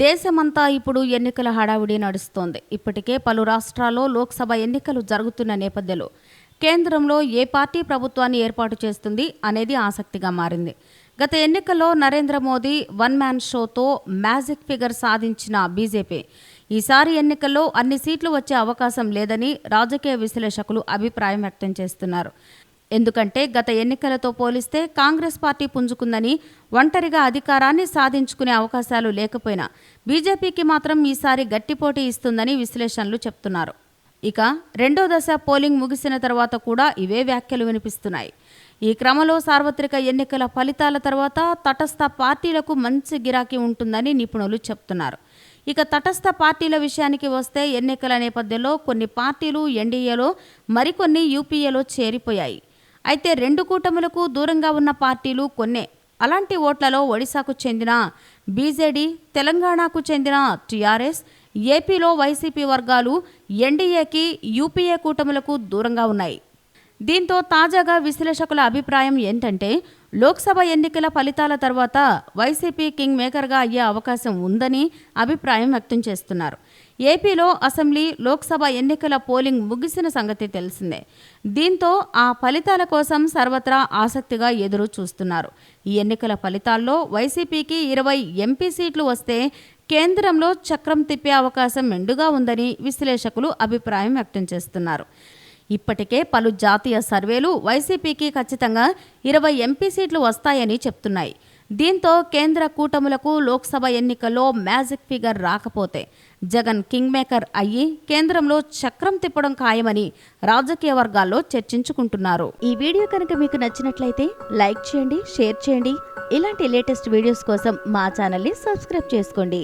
దేశమంతా ఇప్పుడు ఎన్నికల హడావుడి నడుస్తోంది. ఇప్పటికే పలు రాష్ట్రాల్లో లోక్సభ ఎన్నికలు జరుగుతున్న నేపథ్యంలో కేంద్రంలో ఏ పార్టీ ప్రభుత్వాన్ని ఏర్పాటు చేస్తుంది అనేది ఆసక్తిగా మారింది. గత ఎన్నికల్లో నరేంద్ర మోదీ వన్ మ్యాన్ షోతో మ్యాజిక్ ఫిగర్ సాధించిన బీజేపీ ఈసారి ఎన్నికల్లో అన్ని సీట్లు వచ్చే అవకాశం లేదని రాజకీయ విశ్లేషకులు అభిప్రాయం వ్యక్తం చేస్తున్నారు. ఎందుకంటే గత ఎన్నికలతో పోలిస్తే కాంగ్రెస్ పార్టీ పుంజుకుందని, ఒంటరిగా అధికారాన్ని సాధించుకునే అవకాశాలు లేకపోయినా బీజేపీకి మాత్రం ఈసారి గట్టి పోటీ ఇస్తుందని విశ్లేషణలు చెప్తున్నారు. ఇక రెండో దశ పోలింగ్ ముగిసిన తర్వాత కూడా ఇవే వ్యాఖ్యలు వినిపిస్తున్నాయి. ఈ క్రమంలో సార్వత్రిక ఎన్నికల ఫలితాల తర్వాత తటస్థ పార్టీలకు మంచి గిరాకీ ఉంటుందని నిపుణులు చెప్తున్నారు. ఇక తటస్థ పార్టీల విషయానికి వస్తే ఎన్నికల నేపథ్యంలో కొన్ని పార్టీలు ఎన్డీఏలో, మరికొన్ని యూపీఏలో చేరిపోయాయి. అయితే రెండు కూటములకు దూరంగా ఉన్న పార్టీలు కొన్నే. అలాంటి ఓట్లలో ఒడిశాకు చెందిన బీజేడీ, తెలంగాణకు చెందిన టీఆర్ఎస్, ఏపీలో వైసీపీ వర్గాలు ఎన్డీఏకి, యూపీఏ కూటములకు దూరంగా ఉన్నాయి. దీంతో తాజాగా విశ్లేషకుల అభిప్రాయం ఏంటంటే లోక్సభ ఎన్నికల ఫలితాల తర్వాత వైసీపీ కింగ్ మేకర్గా అయ్యే అవకాశం ఉందని అభిప్రాయం వ్యక్తం చేస్తున్నారు. ఏపీలో అసెంబ్లీ, లోక్సభ ఎన్నికల పోలింగ్ ముగిసిన సంగతి తెలిసిందే. దీంతో ఆ ఫలితాల కోసం సర్వత్రా ఆసక్తిగా ఎదురు చూస్తున్నారు. ఈ ఎన్నికల ఫలితాల్లో వైసీపీకి 20 ఎంపీ సీట్లు వస్తే కేంద్రంలో చక్రం తిప్పే అవకాశం మెండుగా ఉందని విశ్లేషకులు అభిప్రాయం వ్యక్తం చేస్తున్నారు. ఇప్పటికే పలు జాతీయ సర్వేలు వైసీపీకి ఖచ్చితంగా 20 ఎంపీ సీట్లు వస్తాయని చెప్తున్నాయి. దీంతో కేంద్ర కూటములకు లోక్సభ ఎన్నికల్లో మ్యాజిక్ ఫిగర్ రాకపోతే జగన్ కింగ్ మేకర్ అయ్యి కేంద్రంలో చక్రం తిప్పడం ఖాయమని రాజకీయ వర్గాల్లో చర్చించుకుంటున్నారు. ఈ వీడియో కనుక మీకు నచ్చినట్లయితే లైక్ చేయండి, షేర్ చేయండి. ఇలాంటి లేటెస్ట్ వీడియోస్ కోసం మా ఛానల్ని సబ్స్క్రైబ్ చేసుకోండి.